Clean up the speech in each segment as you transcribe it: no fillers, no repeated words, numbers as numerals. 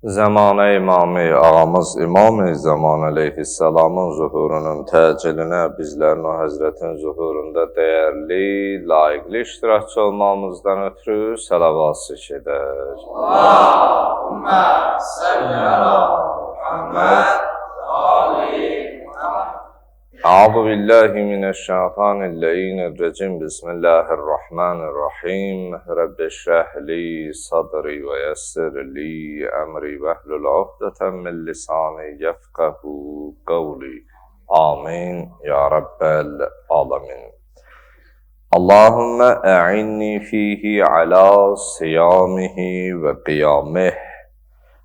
Zamanə imamı, ağamız İmam-ı Zaman əleyhissalamın zuhurunun təcillinə bizlərin o həzrətin zuhurunda dəyərli, layiqli iştirakçı olmamızdan ötürü səlavat edər. Allahümmə salli ala Muhammed ali Muhammed. Əuzu billahi mineşşeytanirracim. Bismillahirrahmanirrahim. Rabbi şrah li sadri və yessir li əmri vəhlul uqdeten min lisani yefqahu qavli. Amin ya rabbel alamin. Allahümme a'inni fihi ala siyamihi ve qiyamihi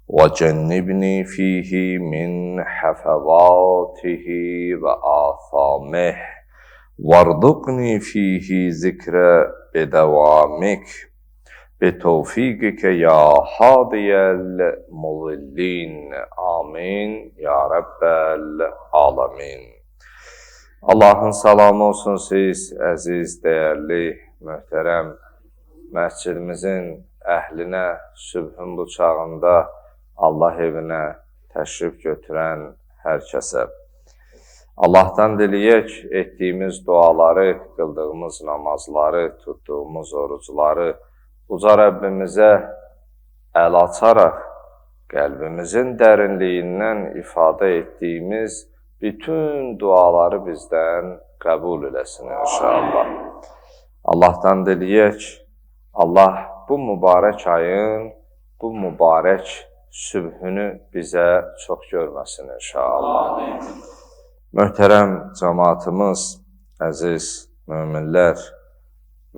وجنبني فيه من حفظاته وآثامه وارزقني فيه ذكر بدوامك بتوفيقك يا هادي المضلين آمين يا رب العالمين. Allah'ın salamı olsun siz əziz, dəyərli, möhtərəm məscidimizin əhlinə sübhün bu çağında Allah evinə təşrif götürən hər kəsə. Allahdan diləyək, etdiyimiz duaları, qıldığımız namazları, tutduğumuz orucları uca Rəbbimizə əl açaraq qəlbimizin dərinliyindən ifadə etdiyimiz bütün duaları bizdən qəbul eləsin inşallah. Allahdan diləyək, Allah bu mübarək ayın, bu mübarək sübhünü bizə çox görməsin inşallah. Möhtərəm cəmaatımız, əziz möminlər,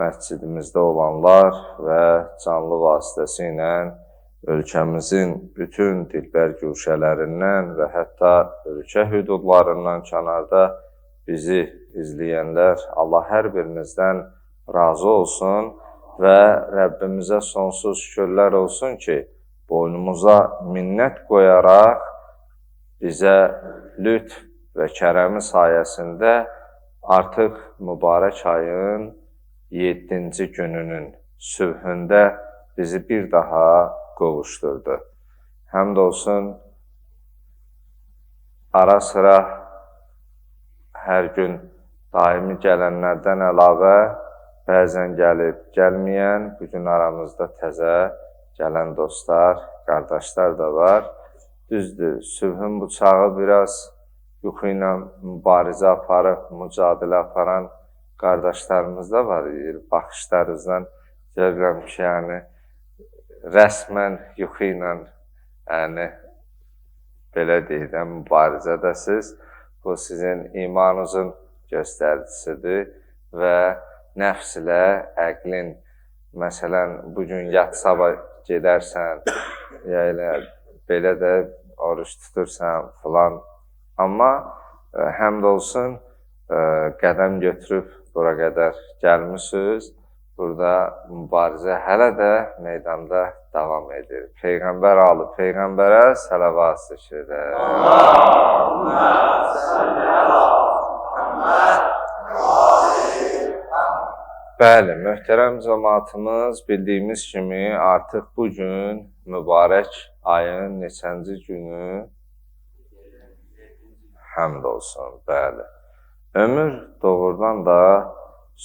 məscidimizdə olanlar və canlı vasitəsilə ölkəmizin bütün dilbər güşələrindən və hətta ölkə hüdudlarından kənarda bizi izləyənlər, Allah hər birinizdən razı olsun və Rəbbimizə sonsuz şükürlər olsun ki, boynumuza minnət qoyaraq bizə lütf və kərəmi sayəsində artıq mübarək ayın 7-ci gününün sübhündə bizi bir daha qovuşdurdu. Həmd olsun, ara sıra hər gün daimi gələnlərdən əlavə bəzən gəlib, gəlməyən, bugün aramızda təzə gələn dostlar, qardaşlar da var. Düzdür, sübhün bıçağı biraz yuxu ilə mübarizə aparıb, mücadilə aparan qardaşlarımız da var. Baxışlarınızdan görürəm ki, yəni, rəsmən yuxu ilə, yəni, belə deyilən mübarizədəsiz. Bu sizin imanınızın göstəricisidir və nəfs ilə əqlin, məsələn, bugün yat sabah gedərsən, yəni, belə də oruç tutursan filan. Amma həmd olsun, qədəm götürüb bura qədər gəlmişsiniz. Burada mübarizə hələ də meydanda davam edir. Peyğəmbər alı Peyğəmbərə səlavat edər. Allahümmə salli ala Muhammed Bəli, möhtərəm cəmaatımız, bildiyimiz kimi artıq bugün mübarək ayın neçənci günü? Həmd olsun, bəli. Ömür doğrudan da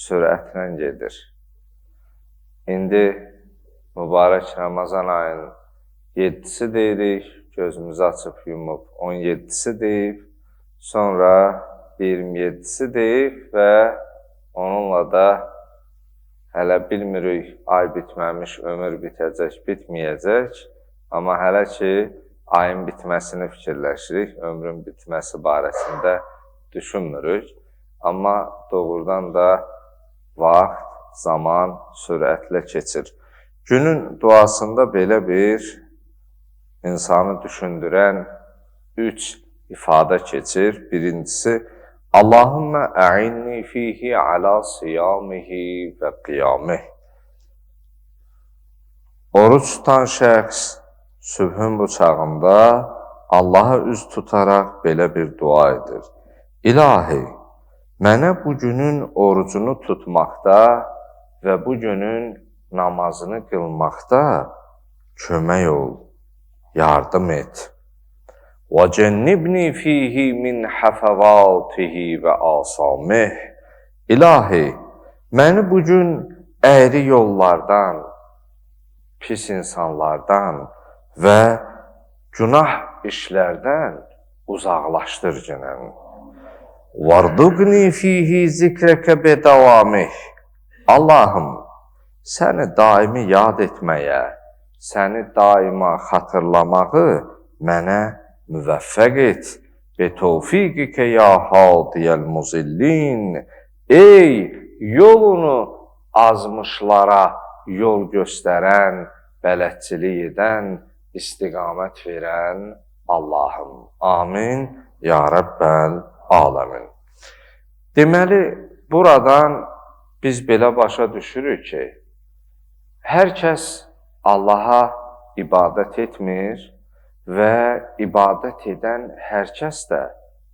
sürətlə gedir. İndi mübarək Ramazan ayının 7-si deyirik, gözümüzü açıb yumub 17-si deyib, sonra 27-si deyib və onunla da hələ bilmirik, ay bitməmiş, ömür bitəcək, bitməyəcək. Amma hələ ki, ayın bitməsini fikirləşirik, ömrün bitməsi barəsində düşünmürük. Amma doğrudan da vaxt, zaman sürətlə keçir. Günün duasında belə bir insanı düşündürən 3 ifadə keçir. Birincisi, Allahümmə a'inni fihi ala siyamihi və qiyamihi. Oruç tutan şəxs sübhün bıçağında Allaha üz tutaraq belə bir dua edir. İlahi, mənə bu günün orucunu tutmaqda və bu günün namazını qılmaqda kömək ol. yardım et. وَجَنِّبْنِي فِيهِ مِنْ حَفَوَاتِهِ وَآسَامِهِ İlahi, məni bugün əyri yollardan, pis insanlardan və günah işlərdən uzaqlaşdır günən. وَارْضُقْنِي فِيهِ ذِكْرَكَ بِدَوَامِهِ Allahım, səni daimi yad etməyə, səni daima xatırlamağı mənə müvəffəq et. بِتَوْفِيقِكَ يَا هَادِيَ الْمُضِلِّينَ Ey yolunu azmışlara yol göstərən, bələdçilik edən, istiqamət verən Allahım. Amin. Ya Rəbbəl aləmin. Deməli, buradan biz belə başa düşürük ki, hər kəs Allaha ibadət etmir və ibadət edən hər kəs də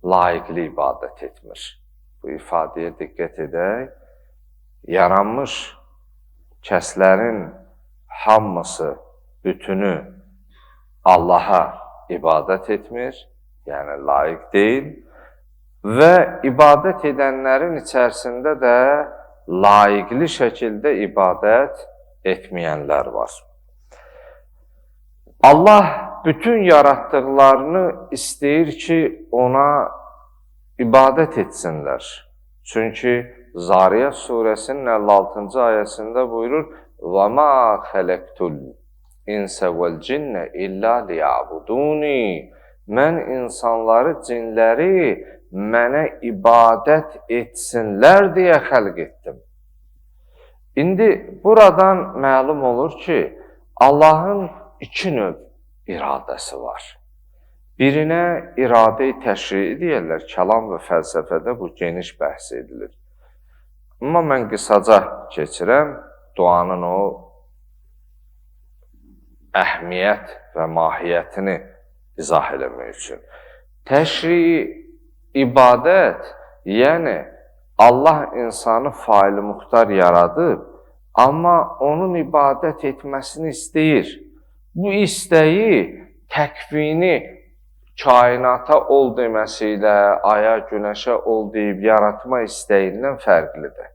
layiqli ibadət etmir. Bu ifadəyə diqqət edək. Yaranmış kəslərin hamısı, bütünü Allaha ibadət etmir, yəni layiq deyil və ibadət edənlərin içərisində də layiqli şəkildə ibadət etməyənlər var. Allah bütün yaratdıqlarını istəyir ki, ona ibadət etsinlər. Çünki Zariyat surəsinin 56-cı ayəsində buyurur: وَمَا خَلَقْتُ الْإِنْسَ وَالْجِنَّ إِلَّا لِيَعْبُدُونِ Mən insanları, cinləri mənə ibadət etsinlər deyə xəlq etdim. İndi buradan məlum olur ki, Allahın iki növ iradəsi var. Birinə iradə-i təşrii deyirlər, kəlam və fəlsəfədə bu geniş bəhs edilir. Amma mən qısaca keçirəm, duanın o əhmiyyət və mahiyyətini izah eləmək üçün. Təşrii ibadət, yəni Allah insanı faili muxtar yaradıb, amma onun ibadət etməsini istəyir. Bu istəyi təkvini kainata ol deməsi ilə, aya, günəşə ol deyib yaratma istəyindən fərqlidir.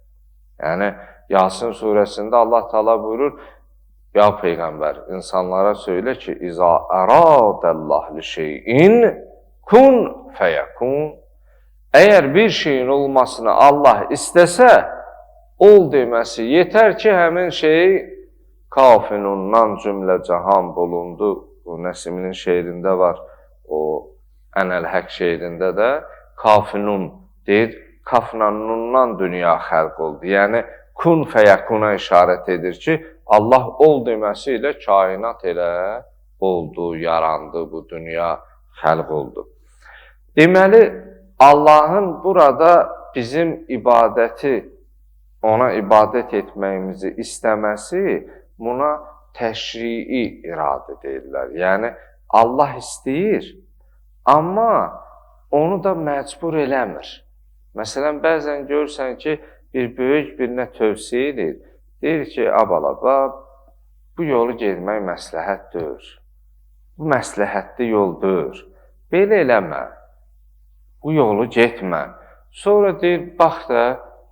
Yəni, Yasin surəsində Allah Teala buyurur: Ya Peyğəmbər, insanlara söylə ki, İza əradəllah li şeyin kun fəyəkun. Əgər bir şeyin olmasını Allah istəsə, ol deməsi yetər ki, həmin şey kafinundan cümlə cahan bulundu. Bu Nəsiminin şeirində var, o Ənəl-Həq şeirində də kafinun deyir, kafnanundan dünya xəlq oldu. Yəni, kun fəyəkuna işarət edir ki, Allah ol deməsi ilə kainat elə oldu, yarandı, bu dünya xəlq oldu. Deməli, Allahın burada bizim ibadəti, ona ibadət etməyimizi istəməsi, buna təşrii iradə deyirlər. Yəni, Allah istəyir, amma onu da məcbur eləmir. Məsələn, bəzən görürsən ki, bir böyük birinə tövsiyə edir. Deyir ki, abalaba, bu yolu gezmək məsləhət deyil. Bu məsləhətli yol deyil. Belə eləmə. Bu yolu getmə. Sonra deyir, bax da,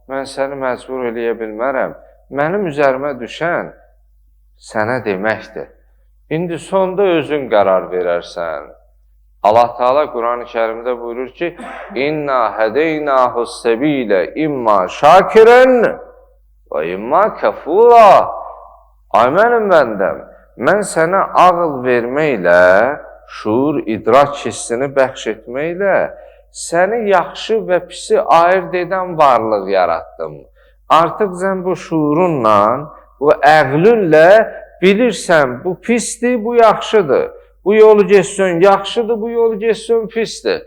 mən səni məcbur eləyə bilmərəm. Mənim üzərimə düşən sənə deməkdir. İndi sonda özün qərar verərsən. Allah Teala Quran-ı Kərimdə buyurur ki, İnna hədeynahus səbilə imma şakirən və imma kəfura. Ay mənim bəndəm, mən sənə ağıl verməklə, şuur, idrak hissini bəxş etməklə səni yaxşı və pisi ayırt edən varlıq yaratdım. Artıq sən bu şuurunla, bu əqlünlə bilirsən, bu pisdir, bu yaxşıdır. Bu yolu geçsən yaxşıdır, bu yolu geçsən pisdir.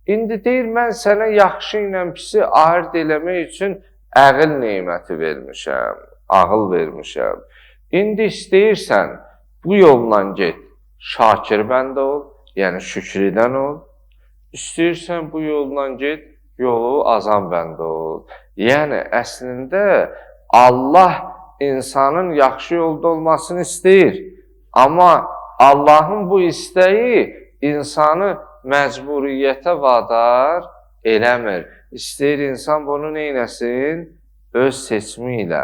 İndi deyir, mən sənə yaxşı ilə pisi ayırt eləmək üçün əql neməti vermişəm, ağıl vermişəm. İndi istəyirsən, bu yolla get, şakir bəndə ol, yəni şükridən ol. İstəyirsən, bu yolla get, yolu azan bəndə ol. Yəni, əslində, Allah insanın yaxşı yolda olmasını istəyir. Amma Allahın bu istəyi insanı məcburiyyətə vadar eləmir. İstəyir insan bunu neynəsin? Öz seçimi ilə,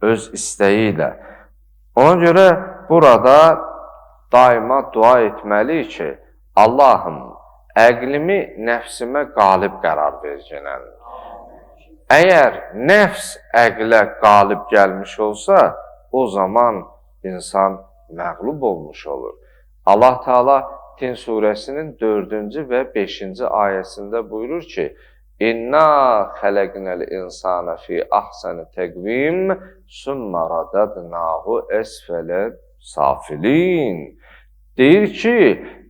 öz istəyi ilə. Ona görə burada daima dua etməliyik ki, Allahım, əqlimi nəfsimə qalib qərar verginən. Əgər nəfs əqlə qalib gəlmiş olsa, o zaman insan məğlub olmuş olur. Allah Teala Tin surəsinin 4-cü və 5-ci ayəsində buyurur ki, İnna xələqnəl insana fi ahsani təqvim summa radadnahu əsfələ safilin. Deyir ki,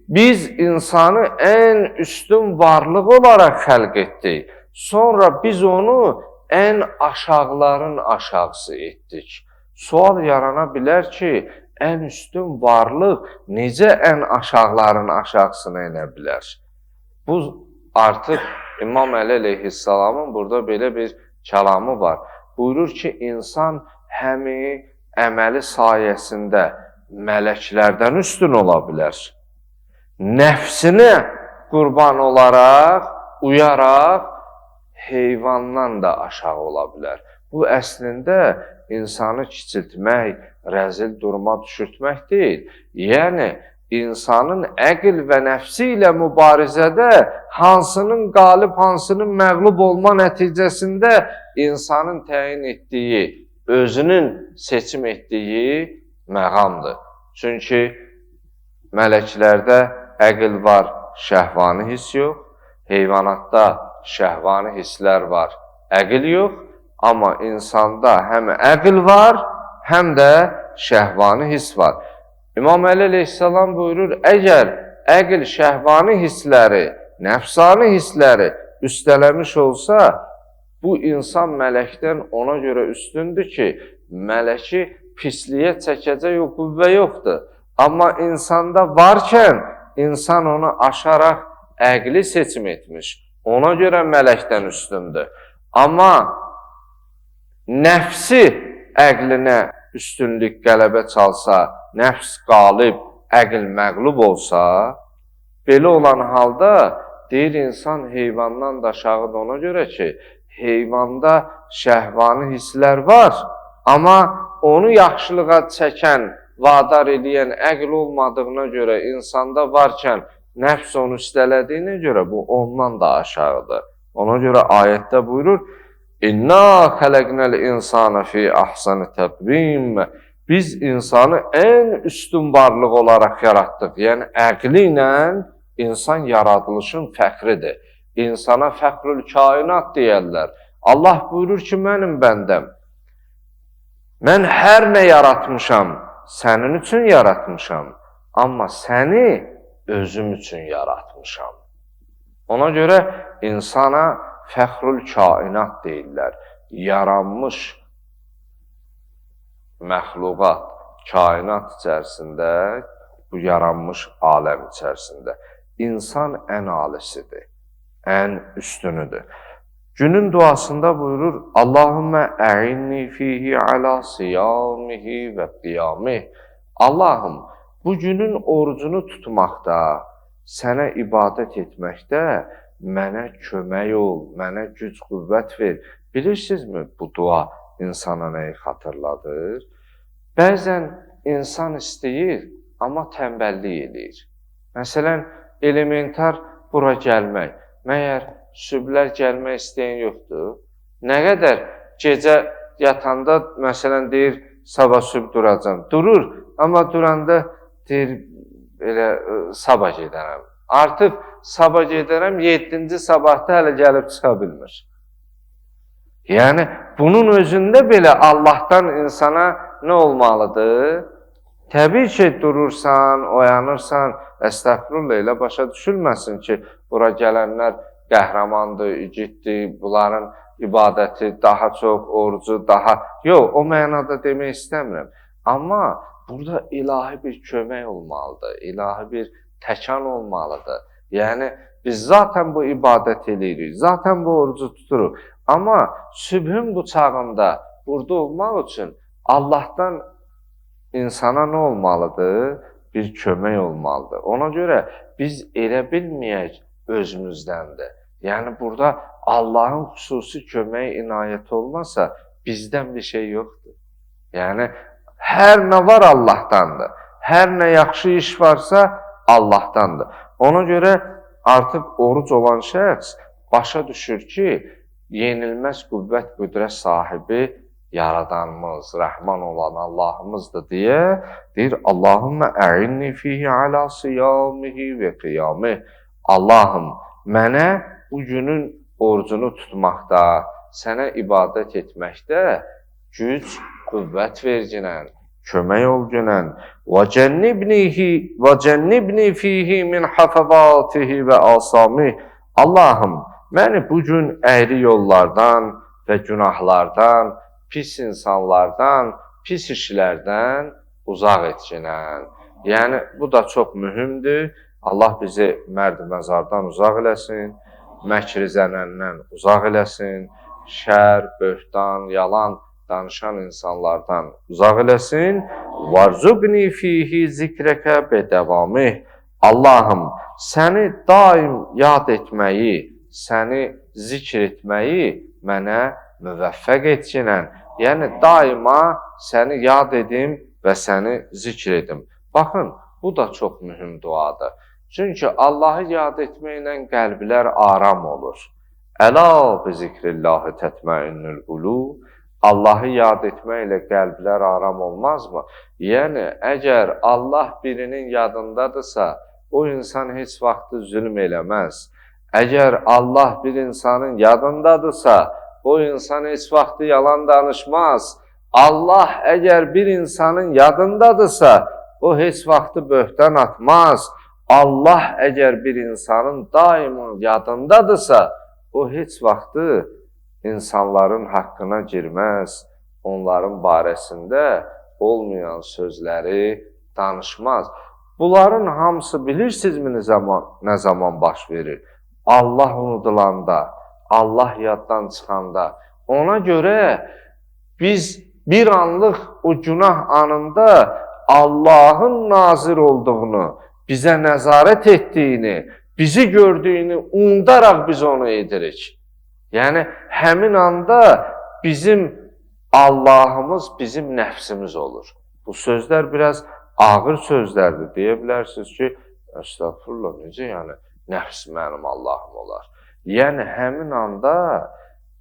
biz insanı ən üstün varlıq olaraq xəlq etdik. Sonra biz onu ən aşağıların aşağısı etdik. Sual yarana bilər ki, ən üstün varlıq necə ən aşağıların aşağısına inə bilər? Bu artıq İmam Əli əleyhissalamın burada belə bir kəlamı var. Buyurur ki, insan həmi əməli sayəsində mələklərdən üstün ola bilər. Nəfsinə qurban olaraq, uyaraq, heyvandan da aşağı ola bilər. Bu əslində insanı kiçiltmək, rəzil duruma düşürtmək deyil. Yəni, insanın əql və nəfsi ilə mübarizədə hansının qalib, hansının məğlub olma nəticəsində insanın təyin etdiyi, özünün seçim etdiyi məqamdır. Çünki mələklərdə əql var, şəhvani hiss yox. Heyvanatda şəhvani hisslər var, əql yox. Amma insanda həm əql var, həm də şəhvani hiss var. İmam Əli əleyhissalam buyurur, əgər əql şəhvani hissləri, nəfsani hissləri üstələmiş olsa, bu insan mələkdən ona görə üstündür ki, mələki pisliyə çəkəcək o qüvvə yoxdur. Amma insanda varkən, insan onu aşaraq əqli seçim etmiş. Ona görə mələkdən üstündür. Amma nəfsi əqlinə üstünlük qələbə çalsa, nəfs qalib, əql məqlub olsa, belə olan halda deyir insan heyvandan da aşağıdır ona görə ki, heyvanda şəhvani hisslər var, amma onu yaxşılığa çəkən, vadar eləyən əql olmadığına görə insanda varkən, nəfs onu üstələdiyinə görə bu ondan da aşağıdır. Ona görə ayətdə buyurur, İnna xələqnəl insana fi ahsani təqvim. Biz insanı ən üstün varlıq olaraq yaratdıq. Yəni, əqli ilə insan yaradılışın fəxridir. İnsana fəxrül kainat deyərlər. Allah buyurur ki, mənim bəndəm. Mən hər nə yaratmışam, sənin üçün yaratmışam. Amma səni özüm üçün yaratmışam. Ona görə insana fəxrül kainat deyirlər. Yaranmış məxluqat, kainat içərisində, bu yaranmış aləm içərisində. İnsan ən alisidir, ən üstünüdür. Günün duasında buyurur, Allahümmə ə'inni fihi alə siyamihi və qiyamih. Allahım, bu günün orucunu tutmaqda, sənə ibadət etməkdə mənə kömək ol, mənə güc qüvvət ver. Bilirsinizmi bu dua insana nəyi xatırladır? Bəzən insan istəyir, amma tənbəllik edir. Məsələn, elementar bura gəlmək. Məyər sübhlər gəlmək istəyən yoxdur? Nə qədər gecə yatanda, məsələn, deyir, sabah sübh duracam. Durur, amma duranda deyir, elə sabah gedərəm. Artıq sabah gedərəm, 7-ci sabahda hələ gəlib çıxa bilmir. Yəni, bunun özündə belə Allahdan insana nə olmalıdır? Təbii ki, durursan, oyanırsan, əstəğfirullah ilə başa düşülməsin ki, bura gələnlər qəhrəmandır, igiddir, bunların ibadəti daha çox, orucu daha... Yox, o mənada demək istəmirəm. Amma burada ilahi bir kömək olmalıdır, ilahi bir təkan olmalıdır. Yəni, biz zaten bu ibadət edirik, zaten bu orucu tuturuq. Amma sübhün bu çağında burada olmaq üçün Allahdan insana nə olmalıdır? bir kömək olmalıdır. Ona görə biz elə bilməyək özümüzdən də. Yəni burada Allahın xüsusi köməyi, inayəti olmasa bizdən bir şey yoxdur. Yəni hər nə var Allahdandır. Hər nə yaxşı iş varsa Allahdandır. Ona görə artıq oruc olan şəxs başa düşür ki, yenilməz qüvvət, qüdrət sahibi Yaradanımız, Rəhman olan Allahımızdır deyə deyir, Allahümmə ə'inni fihi alə siyamihi və qiyamih. Allahım, mənə bu günün orucunu tutmaqda, sənə ibadət etməkdə güc, qüvvət verginən, kömək ol günən. Və cənnibni fihi min hafazatihi və asamih. Allahım, məni bugün əyri yollardan və günahlardan, pis insanlardan, pis işlərdən uzaq etginən. Yəni, bu da çox mühümdür. Allah bizi mərd məzardan uzaq eləsin, məkri zənəndən uzaq eləsin, şər, böhtan, yalan danışan insanlardan uzaq eləsin. Varzuqni fihi zikrəkə bədəvamih. Allahım, səni daim yad etməyi, səni zikr etməyi mənə müvəffəq etginən. Yəni, daima səni yad edim və səni zikr edim. Baxın, bu da çox mühüm duadır. Çünki Allahı yad etməklə qəlblər aram olur. Əla bi zikrillahi tətməinnül qulub. Allahı yad etməklə qəlblər aram olmazmı? Yəni, əgər Allah birinin yadındadırsa, o insan heç vaxtı zülm eləməz. Əgər Allah bir insanın yadındadırsa, o insan heç vaxtı yalan danışmaz. Allah əgər bir insanın yadındadırsa, o heç vaxtı böhtan atmaz. Allah əgər bir insanın daima yadındadırsa, o heç vaxtı insanların haqqına girməz, onların barəsində olmayan sözləri danışmaz. Bunların hamısı bilirsinizmi nə zaman baş verir? Allah unudulanda, Allah yaddan çıxanda. Ona görə biz bir anlıq o günah anında Allahın nazir olduğunu, bizə nəzarət etdiyini, bizi gördüyünü unudaraq biz onu edirik. Yəni, həmin anda bizim Allahımız bizim nəfsimiz olur. Bu sözlər biraz ağır sözlərdir. Deyə bilərsiniz ki, əstəğfurullah, necə yəni nəfs mənim Allahım olar? Yəni, həmin anda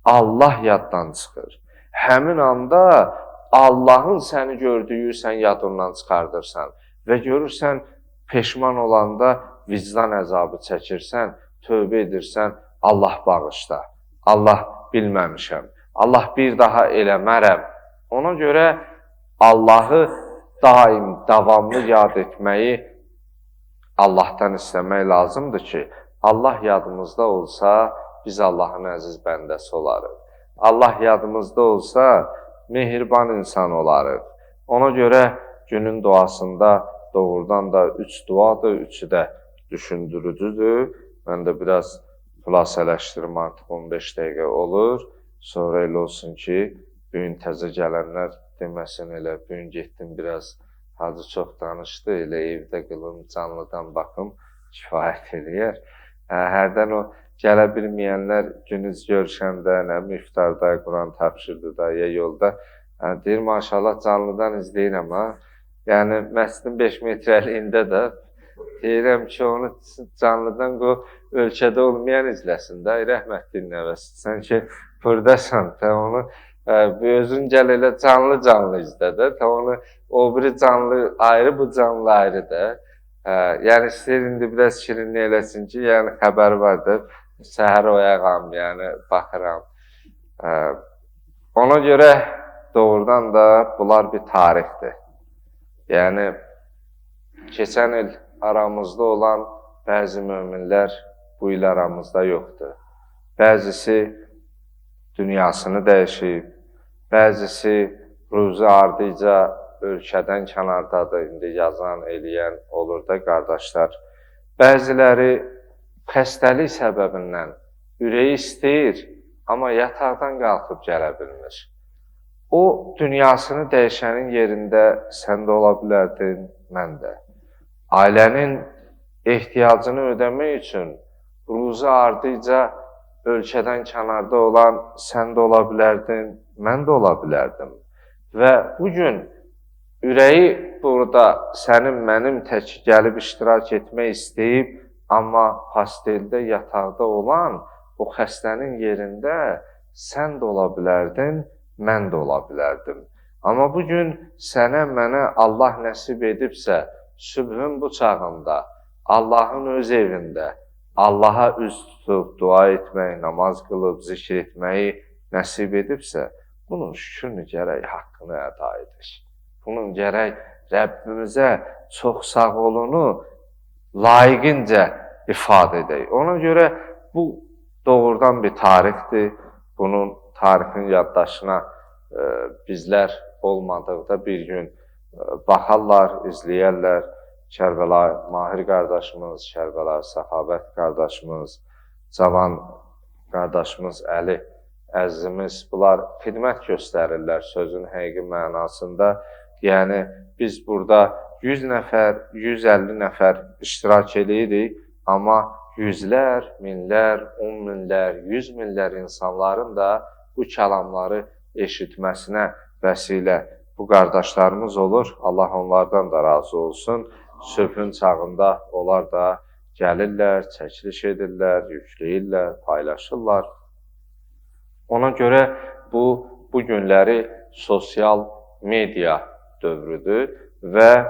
Allah yaddan çıxır. Həmin anda Allahın səni gördüyü sən yadından çıxardırsan və görürsən, peşman olanda vicdan əzabı çəkirsən, tövbə edirsən, Allah bağışla, Allah bilməmişəm, Allah bir daha eləmərəm. Ona görə Allahı daim, davamlı yad etməyi Allahdan istəmək lazımdır ki, Allah yadımızda olsa, biz Allahın əziz bəndəsi olarıq. Allah yadımızda olsa, mehriban insan olarıq. Ona görə günün duasında doğrudan da 3 duadır, 3'ü də düşündürücüdür. Mən də biraz xülasələşdirim, artıq 15 dəqiqə olur. Sonra elə olsun ki, bugün təzə gələnlər deməsin elə, bugün getdim biraz, hacı çox danışdı, elə evdə qılım, canlıdan baxım, kifayət eləyər. Hərdən o gələ bilməyənlər günüz görüşəndə, iftarda, Quran tapşırdı da, ya yolda, deyir, maşallah canlıdan izləyirəm ha. Yəni, məscidin 5 metrəliyində də deyirəm ki, onu canlıdan ölkədə olmayan izləsin də, rəhmətli nəvəsi. Sən ki, buradasan, onu özün gəl elə canlı izlə də, onu o biri canlı ayrı, bu canlı ayrı da. Yəni, istəyir indi biraz şirinli eləsin ki, yəni xəbər var da, səhər oyağam, yəni baxıram. Ona görə doğrudan da bunlar bir tarixdir. Yəni, keçən il aramızda olan bəzi möminlər bu il aramızda yoxdur. Bəzisi dünyasını dəyişib, bəzisi ruzi ardıca ölkədən kənardadır, indi yazan, eləyən olur da qardaşlar. Bəziləri xəstəlik səbəbindən ürəyi istəyir, amma yataqdan qalxıb gələ bilmir. O, dünyasını dəyişənin yerində sən də ola bilərdin, mən də. ailənin ehtiyacını ödəmək üçün ruzi ardıca ölkədən kənarda olan sən də ola bilərdin, mən də ola bilərdim. Və bugün ürəyi burada sənin, mənim tək gəlib iştirak etmək istəyib, amma pasteldə, yataqda olan o xəstənin yerində sən də ola bilərdin, mən də ola bilərdim. Amma bugün sənə, mənə Allah nəsib edibsə, sübhün bu çağında, Allahın öz evində, Allaha üz tutub, dua etmək, namaz qılıb, zikr etməyi nəsib edibsə, bunun şükürünü gərək haqqını əda edək. Bunun gərək Rəbbimizə çox sağ olunu layiqincə ifadə edək. Ona görə bu doğrudan bir tarixdir. Bunun tarixin yaddaşına bizlər olmadıqda bir gün baxarlar, izləyərlər. Kərbəlayı Mahir qardaşımız, Kərbəlayı Səxavət qardaşımız, Cavan qardaşımız Əli əzizimiz, bunlar xidmət göstərirlər sözün həqiqi mənasında. Yəni, biz burada 100 nəfər, 150 nəfər iştirak edirik, amma yüzlər, minlər, 10 minlər, 100 minlər insanların da bu kəlamları eşitməsinə vəsilə bu qardaşlarımız olur. Allah onlardan da razı olsun. Sübhün çağında onlar da gəlirlər, çəkiliş edirlər, yükləyirlər, paylaşırlar. Ona görə bu günləri sosial media dövrüdür və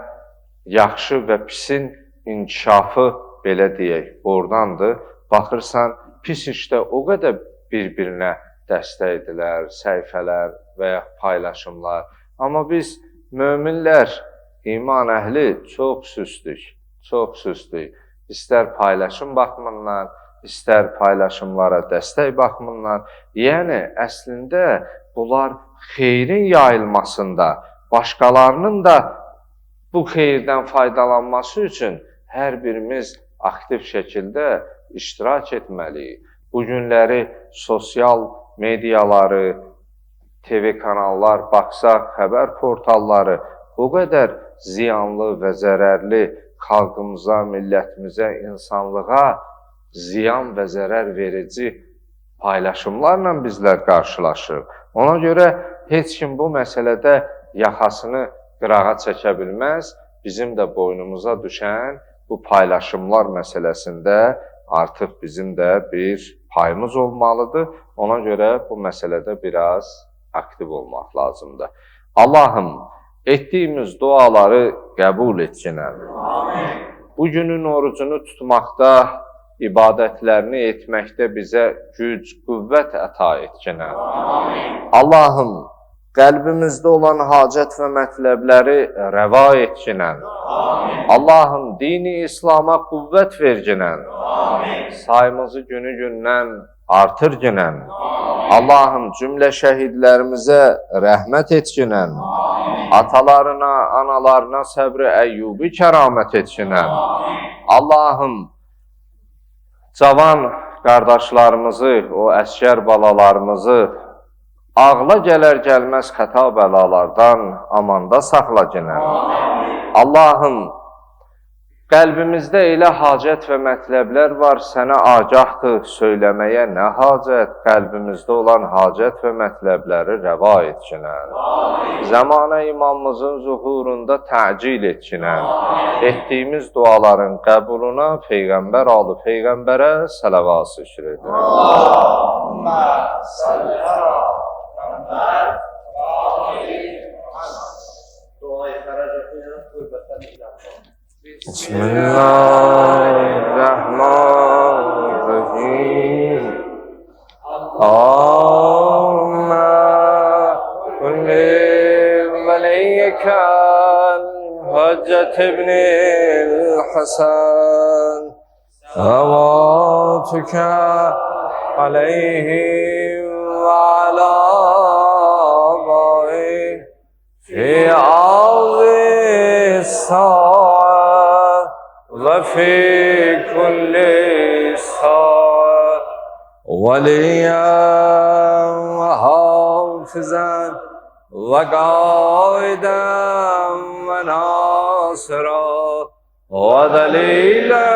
yaxşı və pisin inkişafı, belə deyək, oradandır. Baxırsan, pis işdə o qədər bir-birinə dəstəkdilər, səhifələr və ya paylaşımlar. Amma biz möminlər, iman əhli çox süstük, çox süstük. İstər paylaşım baxımından, istər paylaşımlara dəstək baxımından. Yəni, əslində bunlar xeyrin yayılmasında, başqalarının da bu xeyirdən faydalanması üçün hər birimiz aktiv şəkildə iştirak etməliyik. Bu günləri sosial mediaları, TV kanallar, baxsaq, xəbər portalları o qədər ziyanlı və zərərli xalqımıza, millətimizə, insanlığa ziyan və zərər verici paylaşımlarla bizlər qarşılaşır. Ona görə heç kim bu məsələdə yaxasını qırağa çəkə bilməz. Bizim də boynumuza düşən bu paylaşımlar məsələsində artıq bizim də bir payımız olmalıdır. Ona görə bu məsələdə biraz aktiv olmaq lazımdır. Allahım, etdiyimiz duaları qəbul etkinən. Bu günün orucunu tutmaqda, ibadətlərini etməkdə bizə güc, qüvvət əta etkinən. Allahım, qəlbimizdə olan hacət və mətləbləri rəva etkinən. Allahım, dini İslama qüvvət verginən. Sayımızı günü-gündən artırginən. Allahım, cümlə şəhidlərimizə rəhmət etkinən. Atalarına, analarına səbri əyyubi kəramət etkinən. Allahım, cavan qardaşlarımızı, o əskər balalarımızı ağla gələr-gəlməz xəta bəlalardan amanda saxla ginən. Allahım, qəlbimizdə elə hacət və mətləblər var, sənə agahdır söyləməyə nə hacət, qəlbimizdə olan hacət və mətləbləri rəva etkinən. Zamanə imamımızın zuhurunda təcil etkinən. Etdiyimiz duaların qəbuluna Peyğəmbər alı Peyğəmbərə sələvat şükür edin. Allahümmə salli ala Muhammed və ali Bismillahirrahmanirrahim. Allahümme kulli veliyken Hacet ibnil Hasan Savatüke aleyhi ve ala abai fi azi sa'a ve fi kulli sa'a veliyen ve hafizan ve gaiden ve nasira وذليلا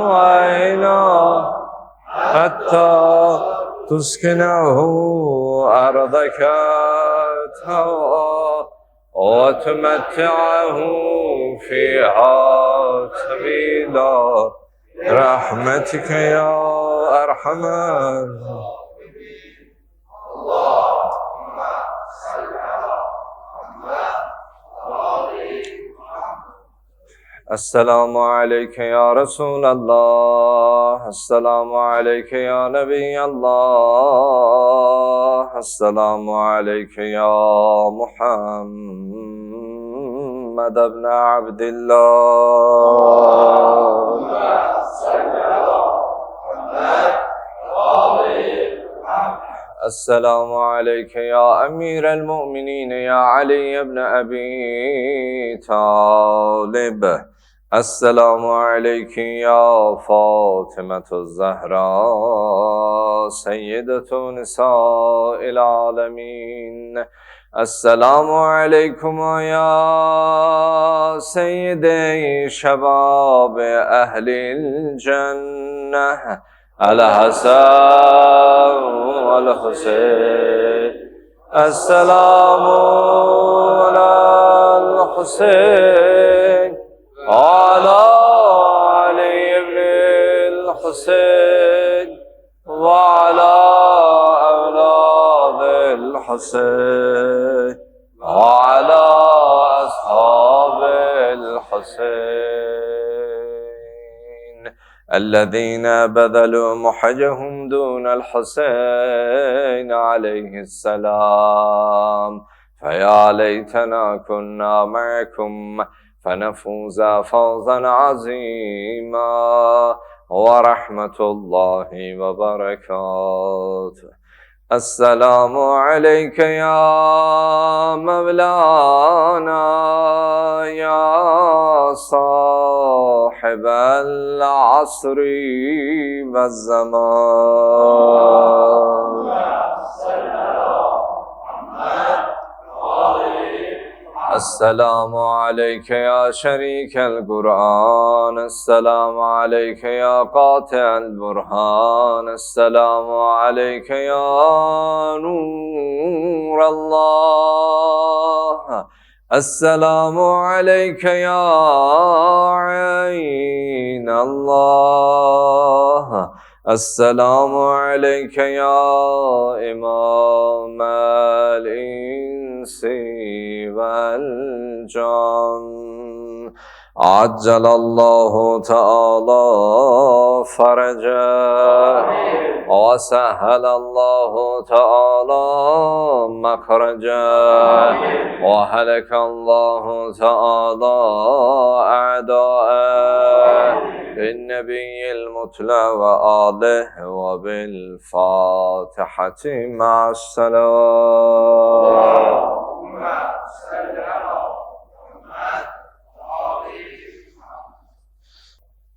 وعينا حتى تسكنه أرضك طوعا وتمتعه فيها طويلا برحمتك يا أرحم الراحمين. السلام عليك يا رسول الله، السلام عليك يا نبي الله، السلام عليك يا محمد بن عبد الله. السلام عليك يا أمير المؤمنين يا علي بن أبي طالب. السلام عليك يا فاطمة الزهراء سيدة نساء العالمين. السلام عليكم يا سيدي شباب أهل الجنة الحسن والحسين. السلام على الحسين وعلى علي بن الحسين وعلى أولاد الحسين وعلى أصحاب الحسين الذين بذلوا محجهم دون الحسين عليه السلام. فيا ليتنا كنا معكم فنفوز فوزا عظيما ورحمة الله وبركاته. السلام عليك يا مولانا يا صاحب العصر والزمان. السلام عليك يا شريك القرآن، السلام عليك يا قاطع البرهان، السلام عليك يا نور الله، السلام عليك يا عين الله، السلام عليك يا إمام الإنس والجن. عجل الله تعالى فرجه وسهل الله تعالى مخرجه وهلك الله تعالى أعداءه بالنبي المتلى وآله وبالفاتحة مع السلام.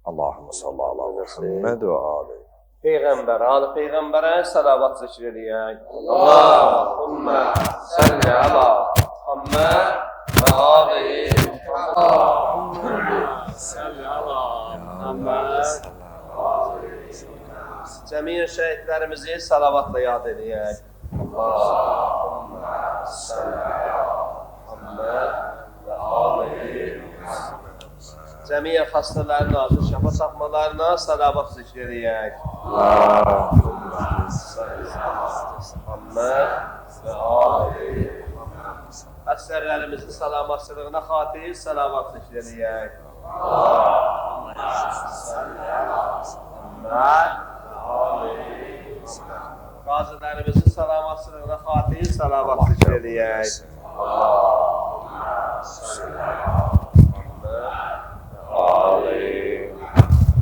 اللهم صل على محمد وآله. Peyğəmbər, ali Peyğəmbərə salavat zikr edək. Allahümmə salli ala Muhammed və ali Muhammed. Cəmiyyət şəhidlərimizi salavatla yad edək. Allahümmə salli ala Muhammed və ali Cəmiyyət xəstələrinin acil şəfa tapmalarına salavat zikr edək. Allahümmə salli ala Muhammed və ali xəstələrimizin salamatlığına xatir salavat zikr edək. Allahümmə salli ala Muhammed və ali qazilərimizin salamatlığına xatir salavat zikr edək. Allahümmə salli ala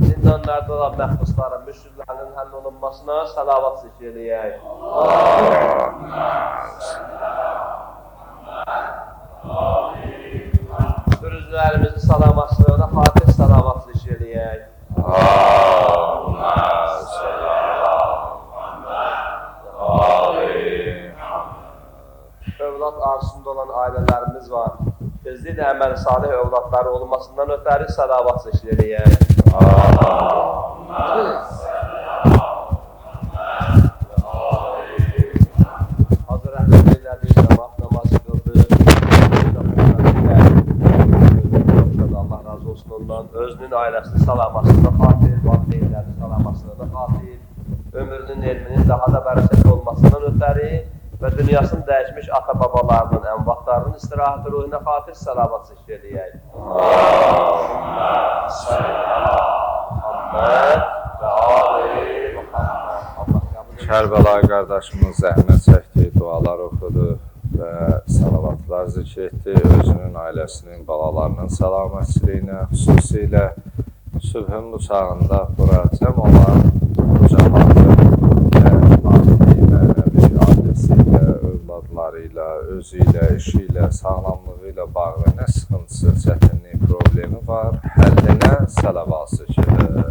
zindanlarda olan məhbusların, müşriklərin həll olunmasına salavat zikr edək. Sürücülərimizin salamatlığına xatir salavat zikr edək. Övlad arzusunda olan ailələrimiz var. Sizdə də əməl salih övladları olmasından ötəri salavat zikr eləyək. Hazır əhməd elədik, cəmaat namazı qıldı. Allah razı olsun ondan. Özünün ailəsinin salamasına xatir, valideynlərinin salamasına da xatir, ömrünün, elminin daha da bərəkətli olmasından ötəri və dünyasını dəyişmiş ata-babalarının, ənvatlarının istirahəti ruhuna xatir salavat zikr eləyək. Allahümmə salli Muhammed və ali Muhammed. Kərbəlayı qardaşımız zəhmət çəkdi, dualar oxudu və salavatlar zikr etdi. Özünün, ailəsinin, balalarının salamətliyinə, xüsusilə sübhün bu çağında bura cəm olan bu cəmatın mənəvi ailesi ilə, övladları ilə, özü ilə, işi ilə, sağlamlığı ilə bağlı nə sıxıntısı, çətinlik, problemi var, həllinə salavat zikr edir.